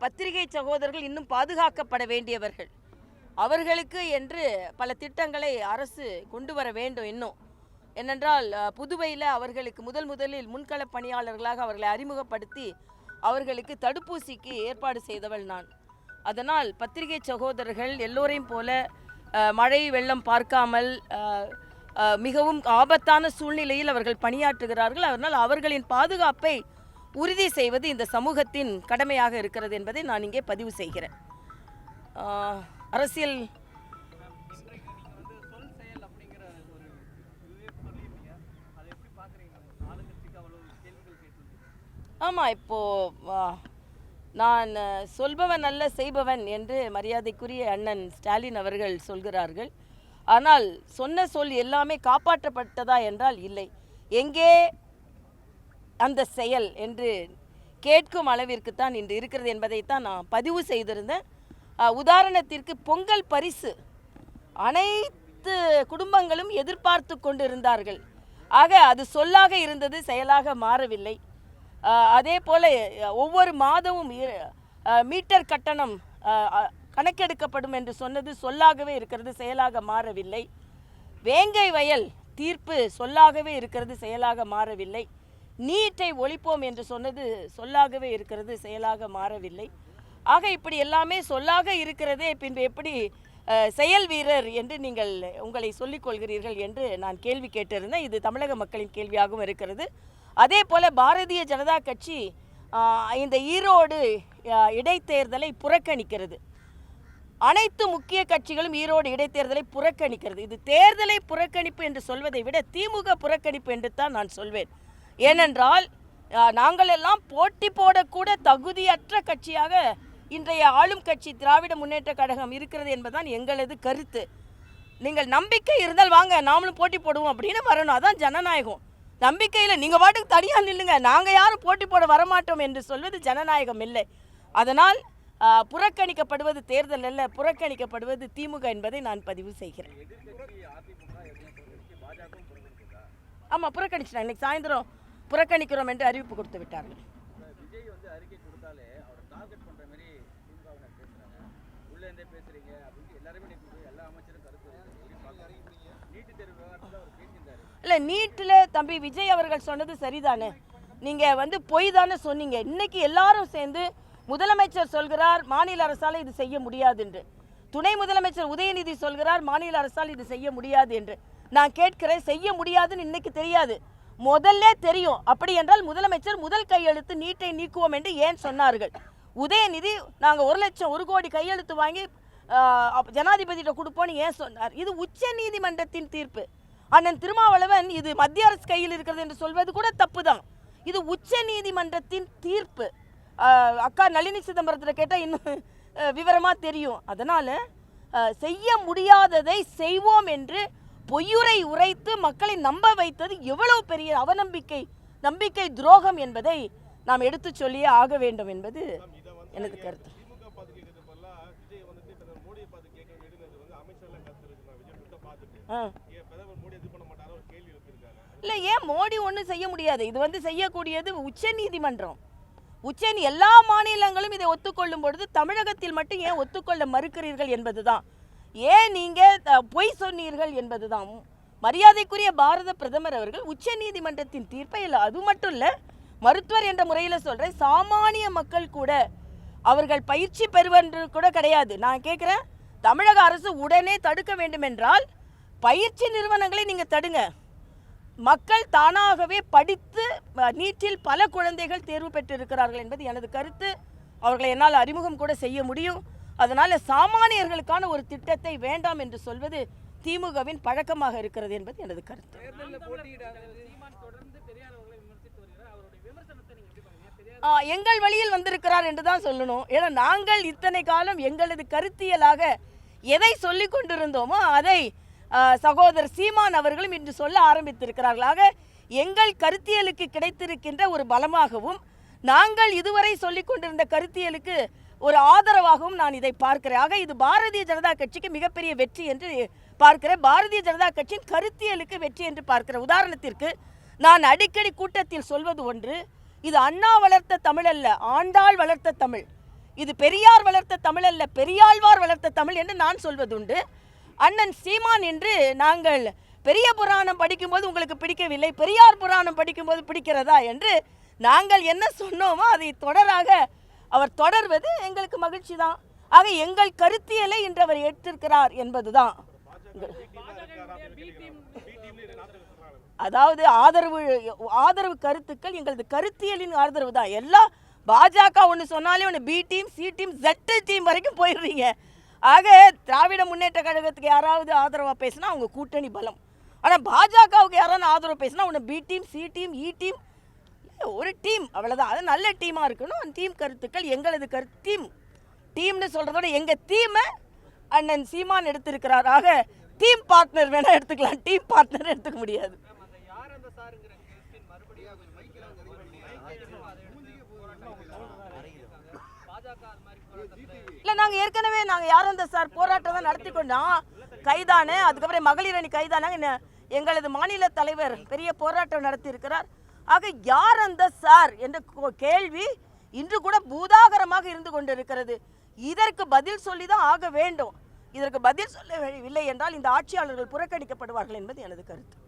பத்திரிகை சகோதரர்கள் இன்னும் பாதுகாக்கப்பட வேண்டியவர்கள். அவர்களுக்கு என்று பல திட்டங்களை அரசு கொண்டு வர வேண்டும். இன்னும் என்னென்றால் புதுவையில் அவர்களுக்கு முதலில் முன்கள பணியாளர்களாக அவர்களை அறிமுகப்படுத்தி அவர்களுக்கு தடுப்பூசிக்கு ஏற்பாடு செய்தவள் நான். அதனால் பத்திரிகை சகோதரர்கள் எல்லோரையும் போல மழை வெள்ளம் பார்க்காமல் மிகவும் ஆபத்தான சூழ்நிலையில் அவர்கள் பணியாற்றுகிறார்கள். அதனால் அவர்களின் பாதுகாப்பை உறுதி செய்வது இந்த சமூகத்தின் கடமையாக இருக்கிறது என்பதை நான் இங்கே பதிவு செய்கிறேன். அரசியல் ஆமாம், இப்போது நான் சொல்பவன் அல்ல செய்பவன் என்று மரியாதைக்குரிய அண்ணன் ஸ்டாலின் அவர்கள் சொல்கிறார்கள். ஆனால் சொன்ன சொல் எல்லாமே காப்பாற்றப்பட்டதா என்றால் இல்லை. எங்கே அந்த செயல் என்று கேட்கும் அளவிற்குத்தான் இன்று இருக்கிறது என்பதைத்தான் நான் பதிவு செய்திருந்தேன். உதாரணத்திற்கு பொங்கல் பரிசு அனைத்து குடும்பங்களும் எதிர்பார்த்து கொண்டிருந்தார்கள். ஆக அது சொல்லாக இருந்தது, செயலாக மாறவில்லை. அதே போல் ஒவ்வொரு மாதமும் மீட்டர் கட்டணம் கணக்கெடுக்கப்படும் என்று சொன்னது சொல்லாகவே இருக்கிறது, செயலாக மாறவில்லை. வேங்கை வயல் தீர்ப்பு சொல்லாகவே இருக்கிறது, செயலாக மாறவில்லை. நீட்டை ஒழிப்போம் என்று சொன்னது சொல்லாகவே இருக்கிறது, செயலாக மாறவில்லை. ஆக இப்படி எல்லாமே சொல்லாக இருக்கிறதே, பின்பு எப்படி செயல் வீரர் என்று நீங்கள் உங்களை சொல்லிக் கொள்கிறீர்கள் என்று நான் கேள்வி கேட்டிருந்தேன். இது தமிழக மக்களின் கேள்வியாகவும் இருக்கிறது. அதே போல் பாரதிய ஜனதா கட்சி இந்த ஈரோடு இடைத்தேர்தலை புறக்கணிக்கிறது. அனைத்து முக்கிய கட்சிகளும் ஈரோடு இடைத்தேர்தலை புறக்கணிக்கிறது. இது தேர்தலை புறக்கணிப்பு என்று சொல்வதை விட திமுக புறக்கணிப்பு என்று தான் நான் சொல்வேன். ஏனென்றால் நாங்கள் எல்லாம் போட்டி போடக்கூட தகுதியற்ற கட்சியாக இன்றைய ஆளும் கட்சி திராவிட முன்னேற்ற கழகம் இருக்கிறது என்பதுதான் எங்களது கருத்து. நீங்கள் நம்பிக்கை இருந்தால் வாங்க நாமளும் போட்டி போடுவோம் அப்படின்னு வரணும், அதான் ஜனநாயகம். நம்பிக்கையில் நீங்கள் பாட்டுக்கு தனியாக நில்லுங்க, நாங்கள் யாரும் போட்டி போட வரமாட்டோம் என்று சொல்வது ஜனநாயகம் இல்லை. அதனால் புறக்கணிக்கப்படுவது தேர்தல் அல்ல, புறக்கணிக்கப்படுவது திமுக என்பதை நான் பதிவு செய்கிறேன். ஆமாம், புறக்கணிச்சிட்டாங்க. இன்னைக்கு சாயந்தரம் புறக்கணிக்கிறோம் என்று அறிவிப்பு கொடுத்து விட்டார்கள். இல்லை, நீட்டில் தம்பி விஜய் அவர்கள் சொன்னது சரிதானே. நீங்கள் பொய் தானே சொன்னீங்க. இன்னைக்கு எல்லாரும் சேர்ந்து முதலமைச்சர் சொல்கிறார் மாநில அரசால் இது செய்ய முடியாது என்று, துணை முதலமைச்சர் உதயநிதி சொல்கிறார் மாநில அரசால் இது செய்ய முடியாது என்று. நான் கேட்கிறேன், செய்ய முடியாதுன்னு இன்னைக்கு தெரியாது, முதல்ல தெரியும். அப்படி என்றால் முதலமைச்சர் முதல் கையெழுத்து நீட்டை நீக்குவோம் என்று ஏன் சொன்னார்கள்? உதயநிதி நாங்கள் 1 லட்சம் 1 கோடி கையெழுத்து வாங்கி ஜனாதிபதியிட்ட கொடுப்போன்னு ஏன் சொன்னார்? இது உச்ச நீதிமன்றத்தின் தீர்ப்பு. அண்ணன் திருமாவளவன் இது மத்திய அரசு கையில் இருக்கிறது என்று சொல்வது கூட தப்பு தான். இது உச்ச நீதிமன்றத்தின் தீர்ப்பு. அக்கா நளினி சிதம்பரத்தில் கேட்டால் இன்னும் விவரமாக தெரியும். அதனால் செய்ய முடியாததை செய்வோம் என்று பொய்யுரை உரைத்து மக்களை நம்ப வைத்தது எவ்வளவு பெரிய நம்பிக்கை துரோகம் என்பதை நாம் எடுத்து சொல்லியே ஆக வேண்டும் என்பது எனது கருத்து. இல்லை, ஏன் மோடி ஒன்றும் செய்ய முடியாது? இது செய்யக்கூடியது உச்ச நீதிமன்றம். எல்லா மாநிலங்களும் இதை ஒத்துக்கொள்ளும் பொழுது தமிழகத்தில் மட்டும் ஏன் ஒத்துக்கொள்ள மறுக்கிறீர்கள் என்பதுதான். ஏன் நீங்கள் பொய் சொன்னீர்கள் என்பதுதான். மரியாதைக்குரிய பாரத பிரதமர் அவர்கள் உச்ச நீதிமன்றத்தின் தீர்ப்பை இல்லை, அது மட்டும் இல்லை, மருத்துவர் என்ற முறையில் சொல்கிறேன், சாமானிய மக்கள் கூட அவர்கள் பயிற்சி பெறுவது கூட கிடையாது. நான் கேட்குறேன், தமிழக அரசு உடனே தடுக்க வேண்டும் என்றால் பயிற்சி நிறுவனங்களை நீங்கள் தடுங்க. மக்கள் தானாகவே படித்து நீட்டில் பல குழந்தைகள் தேர்வு பெற்றிருக்கிறார்கள் என்பது எனது கருத்து. அவர்களை என்னால் அறிமுகம் கூட செய்ய முடியும். அதனால் சாமானியர்களுக்கான ஒரு திட்டத்தை வேண்டாம் என்று சொல்வது திமுகவின் பழக்கமாக இருக்கிறது என்பது எனது கருத்து. எங்கள் வழியில் வந்திருக்கிறார் என்று தான் சொல்லணும். ஏன்னா நாங்கள் இத்தனை காலம் எங்களது கருத்தியலாக எதை சொல்லி கொண்டிருந்தோமோ அதை சகோதரர் சீமான் அவர்களும் இன்று சொல்ல ஆரம்பித்திருக்கிறார்கள். ஆக எங்கள் கருத்தியலுக்கு கிடைத்திருக்கின்ற ஒரு பலமாகவும் நாங்கள் இதுவரை சொல்லிக் கொண்டிருந்த கருத்தியலுக்கு ஒரு ஆதரவாகவும் நான் இதை பார்க்கிறேன். ஆக இது பாரதிய ஜனதா கட்சிக்கு மிகப்பெரிய வெற்றி என்று பார்க்கிறேன். பாரதிய ஜனதா கட்சியின் கருத்தியலுக்கு வெற்றி என்று பார்க்கிறேன். உதாரணத்திற்கு நான் அடிக்கடி கூட்டத்தில் சொல்வது ஒன்று, இது அண்ணா வளர்த்த தமிழ் அல்ல, ஆண்டாள் வளர்த்த தமிழ். இது பெரியார் வளர்த்த தமிழ் அல்ல, பெரியாழ்வார் வளர்த்த தமிழ் என்று நான் சொல்வதுண்டு. அண்ணன் சீமான் என்று நாங்கள் பெரிய புராணம் படிக்கும்போது உங்களுக்கு பிடிக்கவில்லை, பெரியார் புராணம் படிக்கும்போது பிடிக்கிறதா என்று நாங்கள் என்ன சொன்னோமோ அதை தொடராக அவர் தொடர்வது எங்களுக்கு மகிழ்ச்சி தான். ஆக எங்கள் கருத்தியலை இன்று அவர் ஏற்றிருக்கிறார் என்பதுதான். அதாவது ஆதரவு கருத்துக்கள் எங்களது கருத்தியலின் ஆதரவு தான். எல்லாம் பாஜக ஒன்று சொன்னாலே ஒன்று B team, C team, Z team வரைக்கும் போயிடுறீங்க. ஆக திராவிட முன்னேற்ற கழகத்துக்கு யாராவது ஆதரவாக பேசினா அவங்க கூட்டணி பலம். ஆனால் பாஜகவுக்கு யாராவது ஆதரவு பேசினா ஒன்று பி டீம், சி டீம், இ டீம், ஒரு டீம், அவ்வளோதான். அது நல்ல டீமாக இருக்கணும். அந்த டீம் கருத்துக்கள் எங்களது டீம்னு சொல்கிறதோட எங்கள் டீமை அண்ணன் சீமான் எடுத்திருக்கிறார். ஆக டீம் பார்ட்னர் வேணால் எடுத்துக்கலாம், டீம் பார்ட்னர் எடுத்துக்க முடியாது. இல்லை, நாங்கள் ஏற்கனவே யார் அந்த சார் போராட்டம் தான் நடத்தி கொண்டோம். கைதானே, அதுக்கப்புறம் மகளிர் அணி கைதானாங்க. எங்களது மாநில தலைவர் பெரிய போராட்டம் நடத்தி இருக்கிறார். ஆக யார் அந்த சார் என்ற கேள்வி இன்று கூட பூதாகரமாக இருந்து கொண்டிருக்கிறது. இதற்கு பதில் சொல்லி தான் ஆக வேண்டும். இதற்கு பதில் சொல்லவில்லை என்றால் இந்த ஆட்சியாளர்கள் புறக்கணிக்கப்படுவார்கள் என்பது எனது கருத்து.